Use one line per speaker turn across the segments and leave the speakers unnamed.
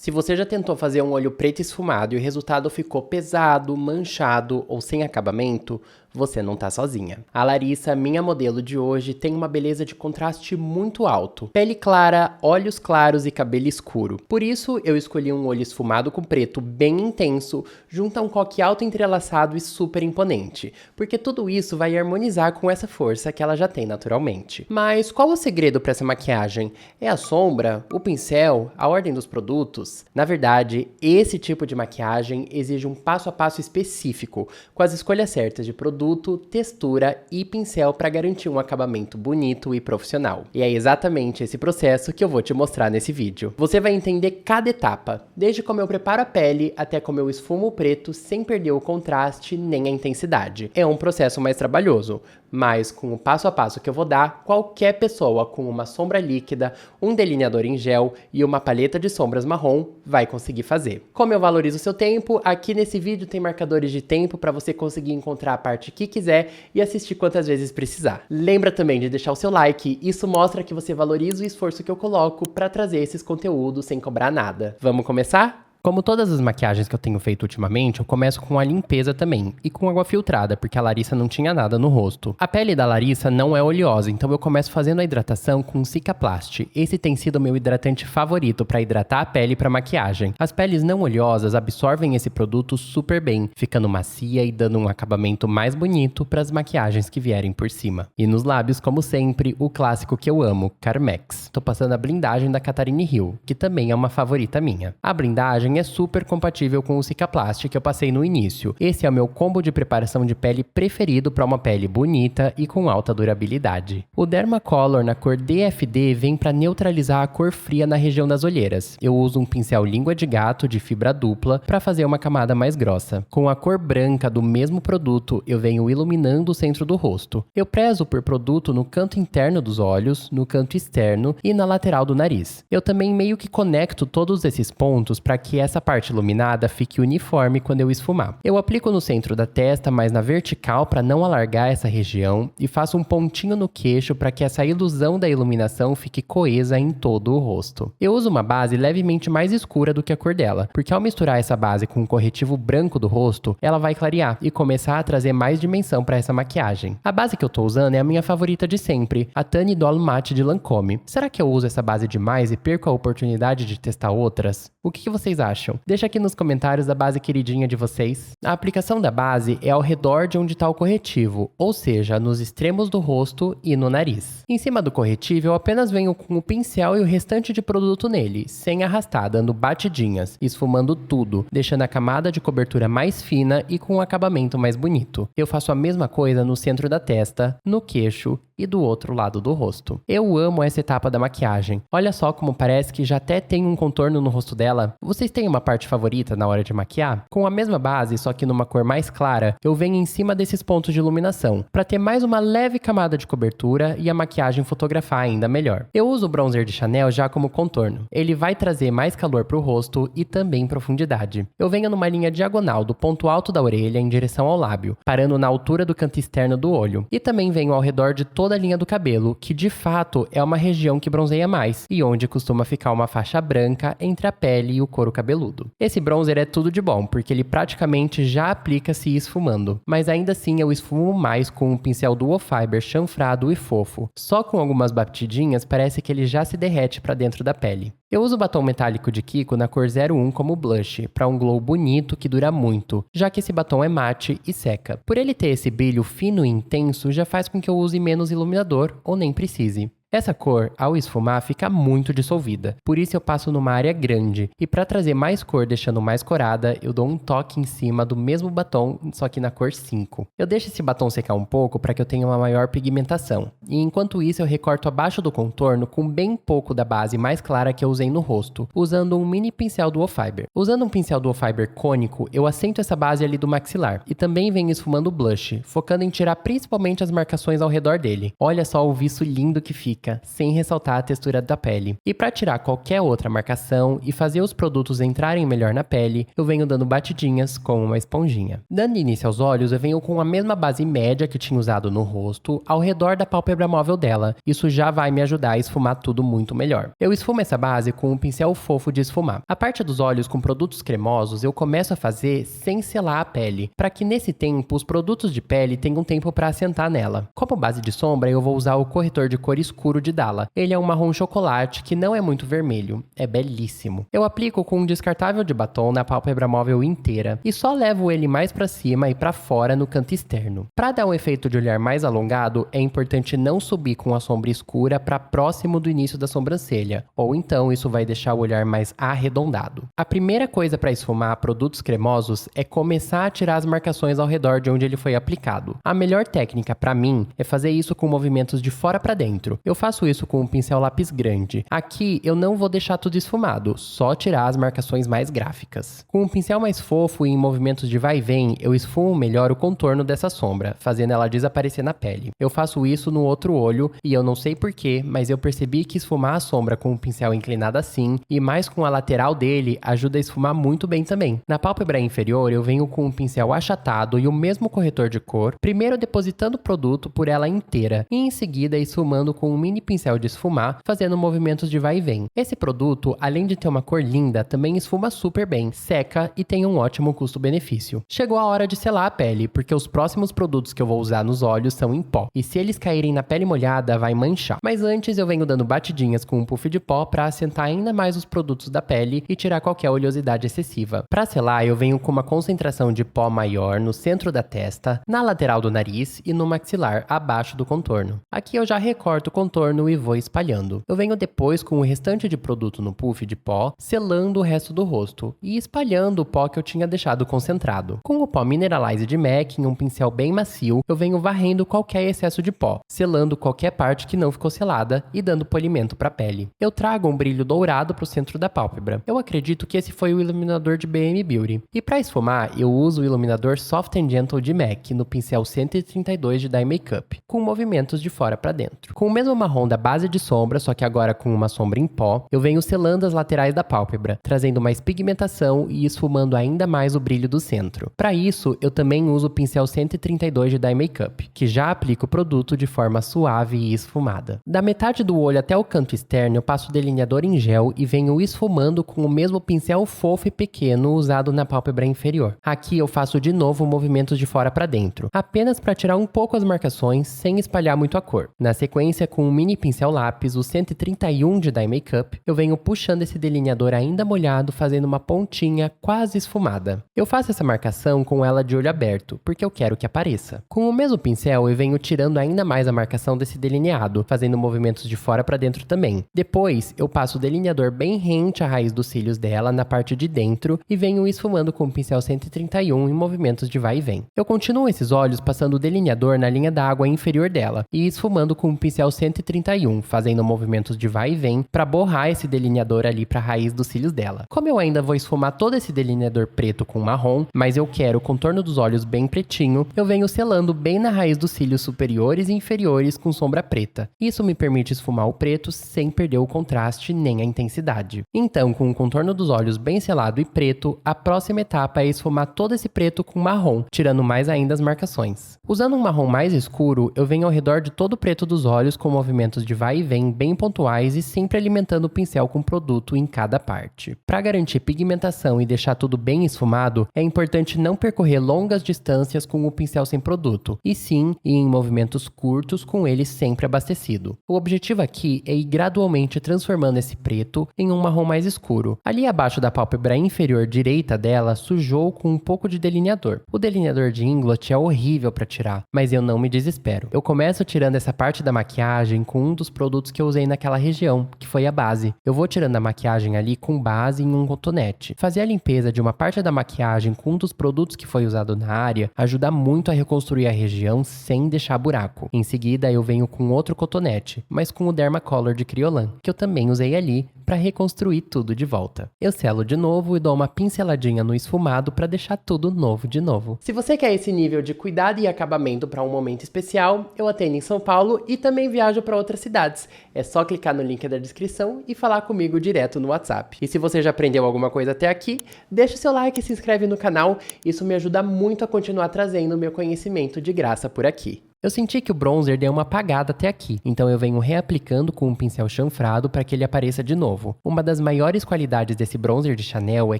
Se você já tentou fazer um olho preto esfumado e o resultado ficou pesado, manchado ou sem acabamento, você não tá sozinha. A Larissa, minha modelo de hoje, tem uma beleza de contraste muito alto. Pele clara, olhos claros e cabelo escuro. Por isso, eu escolhi um olho esfumado com preto bem intenso, junto a um coque alto entrelaçado e super imponente, porque tudo isso vai harmonizar com essa força que ela já tem naturalmente. Mas qual o segredo para essa maquiagem? É a sombra? O pincel? A ordem dos produtos? Na verdade, esse tipo de maquiagem exige um passo a passo específico, com as escolhas certas de produto, textura e pincel para garantir um acabamento bonito e profissional. E é exatamente esse processo que eu vou te mostrar nesse vídeo. Você vai entender cada etapa, desde como eu preparo a pele até como eu esfumo o preto sem perder o contraste nem a intensidade. É um processo mais trabalhoso, mas com o passo a passo que eu vou dar, qualquer pessoa com uma sombra líquida, um delineador em gel e uma paleta de sombras marrom vai conseguir fazer. Como eu valorizo o seu tempo, aqui nesse vídeo tem marcadores de tempo para você conseguir encontrar a parte que quiser e assistir quantas vezes precisar. Lembra também de deixar o seu like, isso mostra que você valoriza o esforço que eu coloco para trazer esses conteúdos sem cobrar nada. Vamos começar? Como todas as maquiagens que eu tenho feito ultimamente, eu começo com a limpeza também, e com água filtrada, porque a Larissa não tinha nada no rosto. A pele da Larissa não é oleosa, então eu começo fazendo a hidratação com Cicaplast. Esse tem sido o meu hidratante favorito para hidratar a pele para maquiagem. As peles não oleosas absorvem esse produto super bem, ficando macia e dando um acabamento mais bonito para as maquiagens que vierem por cima. E nos lábios, como sempre, o clássico que eu amo, Carmex. Tô passando a blindagem da Catarine Hill, que também é uma favorita minha. A blindagem é super compatível com o Cicaplast que eu passei no início. Esse é o meu combo de preparação de pele preferido para uma pele bonita e com alta durabilidade. O Dermacolor na cor DFD vem para neutralizar a cor fria na região das olheiras. Eu uso um pincel língua de gato de fibra dupla para fazer uma camada mais grossa. Com a cor branca do mesmo produto, eu venho iluminando o centro do rosto. Eu prezo por produto no canto interno dos olhos, no canto externo e na lateral do nariz. Eu também meio que conecto todos esses pontos para que essa parte iluminada fique uniforme quando eu esfumar. Eu aplico no centro da testa, mas na vertical para não alargar essa região e faço um pontinho no queixo para que essa ilusão da iluminação fique coesa em todo o rosto. Eu uso uma base levemente mais escura do que a cor dela, porque ao misturar essa base com o corretivo branco do rosto, ela vai clarear e começar a trazer mais dimensão para essa maquiagem. A base que eu tô usando é a minha favorita de sempre, a Tani Doll Matte de Lancôme. Será que eu uso essa base demais e perco a oportunidade de testar outras? O que vocês acham? Deixa aqui nos comentários a base queridinha de vocês. A aplicação da base é ao redor de onde está o corretivo, ou seja, nos extremos do rosto e no nariz. Em cima do corretivo eu apenas venho com o pincel e o restante de produto nele, sem arrastar, dando batidinhas, esfumando tudo, deixando a camada de cobertura mais fina e com um acabamento mais bonito. Eu faço a mesma coisa no centro da testa, no queixo e do outro lado do rosto. Eu amo essa etapa da maquiagem. Olha só como parece que já até tem um contorno no rosto dela. Vocês têm uma parte favorita na hora de maquiar? Com a mesma base, só que numa cor mais clara, eu venho em cima desses pontos de iluminação, para ter mais uma leve camada de cobertura e a maquiagem fotografar ainda melhor. Eu uso o bronzer de Chanel já como contorno. Ele vai trazer mais calor pro rosto e também profundidade. Eu venho numa linha diagonal do ponto alto da orelha em direção ao lábio, parando na altura do canto externo do olho. E também venho ao redor de toda a linha do cabelo, que de fato é uma região que bronzeia mais, e onde costuma ficar uma faixa branca entre a pele e o couro cabeludo. Esse bronzer é tudo de bom, porque ele praticamente já aplica-se esfumando, mas ainda assim eu esfumo mais com um pincel Duo Fiber chanfrado e fofo. Só com algumas batidinhas parece que ele já se derrete para dentro da pele. Eu uso o batom metálico de Kiko na cor 01 como blush, para um glow bonito que dura muito, já que esse batom é mate e seca. Por ele ter esse brilho fino e intenso, já faz com que eu use menos iluminador ou nem precise. Essa cor, ao esfumar, fica muito dissolvida, por isso eu passo numa área grande, e para trazer mais cor deixando mais corada, eu dou um toque em cima do mesmo batom, só que na cor 5. Eu deixo esse batom secar um pouco para que eu tenha uma maior pigmentação, e enquanto isso eu recorto abaixo do contorno com bem pouco da base mais clara que eu usei no rosto, usando um mini pincel Duo Fiber. Usando um pincel Duo Fiber cônico, eu assento essa base ali do maxilar, e também venho esfumando o blush, focando em tirar principalmente as marcações ao redor dele. Olha só o viço lindo que fica. fica, sem ressaltar a textura da pele. E para tirar qualquer outra marcação e fazer os produtos entrarem melhor na pele, eu venho dando batidinhas com uma esponjinha. Dando início aos olhos, eu venho com a mesma base média que tinha usado no rosto, ao redor da pálpebra móvel dela. Isso já vai me ajudar a esfumar tudo muito melhor. Eu esfumo essa base com um pincel fofo de esfumar. A parte dos olhos com produtos cremosos eu começo a fazer sem selar a pele, para que nesse tempo os produtos de pele tenham tempo para assentar nela. Como base de sombra, eu vou usar o corretor de cor escuro de Dalla. Ele é um marrom chocolate que não é muito vermelho, é belíssimo. Eu aplico com um descartável de batom na pálpebra móvel inteira e só levo ele mais para cima e para fora no canto externo. Para dar um efeito de olhar mais alongado, é importante não subir com a sombra escura para próximo do início da sobrancelha, ou então isso vai deixar o olhar mais arredondado. A primeira coisa para esfumar produtos cremosos é começar a tirar as marcações ao redor de onde ele foi aplicado. A melhor técnica para mim é fazer isso com movimentos de fora para dentro. Eu faço isso com um pincel lápis grande. Aqui eu não vou deixar tudo esfumado, só tirar as marcações mais gráficas. Com um pincel mais fofo e em movimentos de vai e vem, eu esfumo melhor o contorno dessa sombra, fazendo ela desaparecer na pele. Eu faço isso no outro olho e eu não sei porquê, mas eu percebi que esfumar a sombra com o pincel inclinado assim e mais com a lateral dele ajuda a esfumar muito bem também. Na pálpebra inferior eu venho com um pincel achatado e o mesmo corretor de cor, primeiro depositando o produto por ela inteira e em seguida esfumando com um mini pincel de esfumar, fazendo movimentos de vai e vem. Esse produto, além de ter uma cor linda, também esfuma super bem, seca e tem um ótimo custo-benefício. Chegou a hora de selar a pele, porque os próximos produtos que eu vou usar nos olhos são em pó, e se eles caírem na pele molhada, vai manchar. Mas antes eu venho dando batidinhas com um puff de pó para assentar ainda mais os produtos da pele e tirar qualquer oleosidade excessiva. Para selar, eu venho com uma concentração de pó maior no centro da testa, na lateral do nariz e no maxilar, abaixo do contorno. Aqui eu já recorto o contorno e vou espalhando. Eu venho depois com o restante de produto no puff de pó, selando o resto do rosto e espalhando o pó que eu tinha deixado concentrado. Com o pó Mineralize de MAC em um pincel bem macio, eu venho varrendo qualquer excesso de pó, selando qualquer parte que não ficou selada e dando polimento para a pele. Eu trago um brilho dourado para o centro da pálpebra. Eu acredito que esse foi o iluminador de BM Beauty. E para esfumar, eu uso o iluminador Soft and Gentle de MAC no pincel 132 de Dye Makeup, com movimentos de fora para dentro. Com o mesmo marrom da base de sombra, só que agora com uma sombra em pó, eu venho selando as laterais da pálpebra, trazendo mais pigmentação e esfumando ainda mais o brilho do centro. Para isso, eu também uso o pincel 132 de Dye Makeup, que já aplica o produto de forma suave e esfumada. Da metade do olho até o canto externo, eu passo o delineador em gel e venho esfumando com o mesmo pincel fofo e pequeno usado na pálpebra inferior. Aqui eu faço de novo movimentos de fora para dentro, apenas para tirar um pouco as marcações sem espalhar muito a cor. Na sequência, com um mini pincel lápis, o 131 de Dye Makeup, eu venho puxando esse delineador ainda molhado, fazendo uma pontinha quase esfumada. Eu faço essa marcação com ela de olho aberto, porque eu quero que apareça. Com o mesmo pincel, eu venho tirando ainda mais a marcação desse delineado, fazendo movimentos de fora para dentro também. Depois, eu passo o delineador bem rente à raiz dos cílios dela, na parte de dentro, e venho esfumando com o pincel 131 em movimentos de vai e vem. Eu continuo esses olhos passando o delineador na linha da água inferior dela, e esfumando com o pincel 131, fazendo movimentos de vai e vem para borrar esse delineador ali para a raiz dos cílios dela. Como eu ainda vou esfumar todo esse delineador preto com marrom, mas eu quero o contorno dos olhos bem pretinho, eu venho selando bem na raiz dos cílios superiores e inferiores com sombra preta. Isso me permite esfumar o preto sem perder o contraste nem a intensidade. Então, com o contorno dos olhos bem selado e preto, a próxima etapa é esfumar todo esse preto com marrom, tirando mais ainda as marcações. Usando um marrom mais escuro, eu venho ao redor de todo o preto dos olhos com movimentos de vai e vem bem pontuais e sempre alimentando o pincel com produto em cada parte. Para garantir pigmentação e deixar tudo bem esfumado, é importante não percorrer longas distâncias com o pincel sem produto, e sim ir em movimentos curtos com ele sempre abastecido. O objetivo aqui é ir gradualmente transformando esse preto em um marrom mais escuro. Ali abaixo da pálpebra inferior direita dela, sujou com um pouco de delineador. O delineador de Inglot é horrível para tirar, mas eu não me desespero. Eu começo tirando essa parte da maquiagem com um dos produtos que eu usei naquela região, que foi a base. Eu vou tirando a maquiagem ali com base em um cotonete. Fazer a limpeza de uma parte da maquiagem com um dos produtos que foi usado na área ajuda muito a reconstruir a região sem deixar buraco. Em seguida, eu venho com outro cotonete, mas com o Dermacolor de Kryolan, que eu também usei ali, para para reconstruir tudo de volta. Eu selo de novo e dou uma pinceladinha no esfumado para deixar tudo novo de novo. Se você quer esse nível de cuidado e acabamento para um momento especial, eu atendo em São Paulo e também viajo para outras cidades. É só clicar no link da descrição e falar comigo direto no WhatsApp. E se você já aprendeu alguma coisa até aqui, deixa o seu like e se inscreve no canal. Isso me ajuda muito a continuar trazendo o meu conhecimento de graça por aqui. Eu senti que o bronzer deu uma apagada até aqui, então eu venho reaplicando com um pincel chanfrado para que ele apareça de novo. Uma das maiores qualidades desse bronzer de Chanel é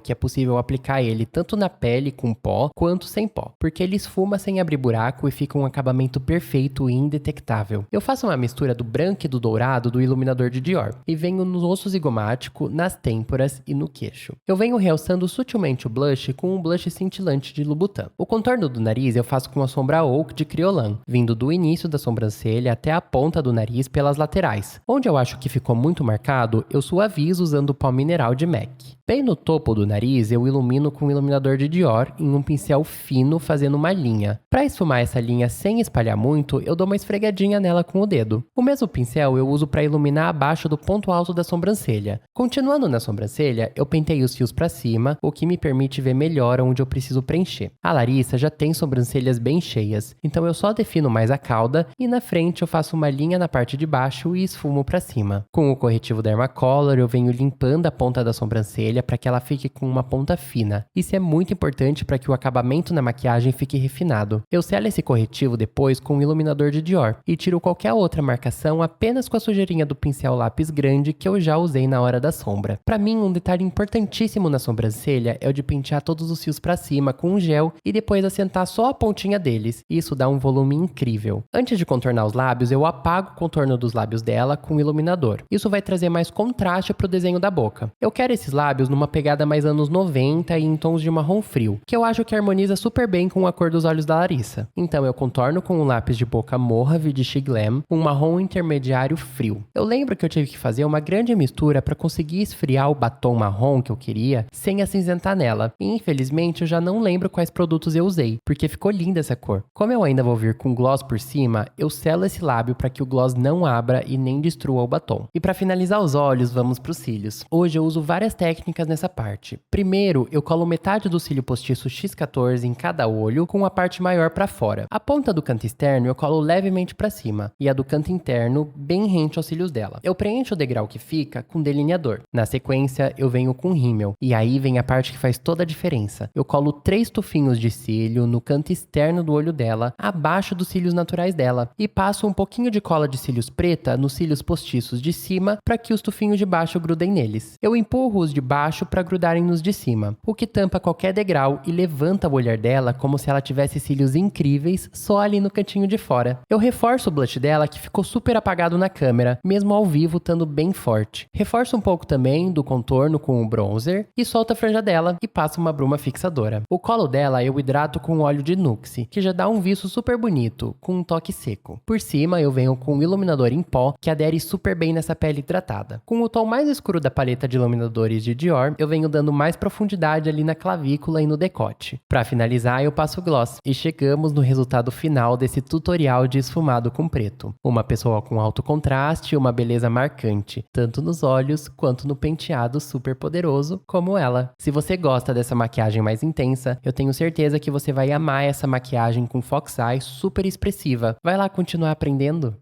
que é possível aplicar ele tanto na pele com pó, quanto sem pó, porque ele esfuma sem abrir buraco e fica um acabamento perfeito e indetectável. Eu faço uma mistura do branco e do dourado do iluminador de Dior, e venho no osso zigomático, nas têmporas e no queixo. Eu venho realçando sutilmente o blush com um blush cintilante de Louboutin. O contorno do nariz eu faço com a sombra Oak de Kryolan, vindo do início da sobrancelha até a ponta do nariz pelas laterais. Onde eu acho que ficou muito marcado, eu suavizo usando o pó mineral de MAC. Bem no topo do nariz, eu ilumino com o iluminador de Dior em um pincel fino, fazendo uma linha. Para esfumar essa linha sem espalhar muito, eu dou uma esfregadinha nela com o dedo. O mesmo pincel eu uso para iluminar abaixo do ponto alto da sobrancelha. Continuando na sobrancelha, eu penteio os fios para cima, o que me permite ver melhor onde eu preciso preencher. A Larissa já tem sobrancelhas bem cheias, então eu só defino mais a cauda e na frente eu faço uma linha na parte de baixo e esfumo para cima. Com o corretivo Dermacolor, eu venho limpando a ponta da sobrancelha para que ela fique com uma ponta fina. Isso é muito importante para que o acabamento na maquiagem fique refinado. Eu selo esse corretivo depois com o iluminador de Dior e tiro qualquer outra marcação apenas com a sujeirinha do pincel lápis grande que eu já usei na hora da sombra. Para mim, um detalhe importantíssimo na sobrancelha é o de pentear todos os fios para cima com um gel e depois assentar só a pontinha deles. Isso dá um volume incrível. Antes de contornar os lábios, eu apago o contorno dos lábios dela com o iluminador. Isso vai trazer mais contraste para o desenho da boca. Eu quero esses lábios numa pegada mais anos 90 e em tons de marrom frio, que eu acho que harmoniza super bem com a cor dos olhos da Larissa. Então eu contorno com um lápis de boca Mojave de She Glam, um marrom intermediário frio. Eu lembro que eu tive que fazer uma grande mistura para conseguir esfriar o batom marrom que eu queria, sem acinzentar nela. E infelizmente eu já não lembro quais produtos eu usei, porque ficou linda essa cor. Como eu ainda vou vir com gloss por cima, eu selo esse lábio para que o gloss não abra e nem destrua o batom. E para finalizar os olhos, vamos para os cílios. Hoje eu uso várias técnicas nessa parte. Primeiro, eu colo metade do cílio postiço X14 em cada olho, com a parte maior para fora. A ponta do canto externo eu colo levemente para cima, e a do canto interno bem rente aos cílios dela. Eu preencho o degrau que fica com delineador. Na sequência, eu venho com rímel, e aí vem a parte que faz toda a diferença. Eu colo 3 tufinhos de cílio no canto externo do olho dela, abaixo dos cílios naturais dela, e passo um pouquinho de cola de cílios preta nos cílios postiços de cima para que os tufinhos de baixo grudem neles. Eu empurro os de baixo para grudarem nos de cima, o que tampa qualquer degrau e levanta o olhar dela como se ela tivesse cílios incríveis só ali no cantinho de fora. Eu reforço o blush dela que ficou super apagado na câmera, mesmo ao vivo estando bem forte. Reforço um pouco também do contorno com o bronzer e solto a franja dela e passo uma bruma fixadora. O colo dela eu hidrato com óleo de Nuxe, que já dá um viço super bonito, com um toque seco. Por cima eu venho com um iluminador em pó que adere super bem nessa pele hidratada. Com o tom mais escuro da paleta de iluminadores de Dior, eu venho dando mais profundidade ali na clavícula e no decote. Para finalizar, eu passo gloss. E chegamos no resultado final desse tutorial de esfumado com preto. Uma pessoa com alto contraste e uma beleza marcante, tanto nos olhos quanto no penteado super poderoso como ela. Se você gosta dessa maquiagem mais intensa, eu tenho certeza que você vai amar essa maquiagem com Fox Eye super expressiva. Vai lá continuar aprendendo?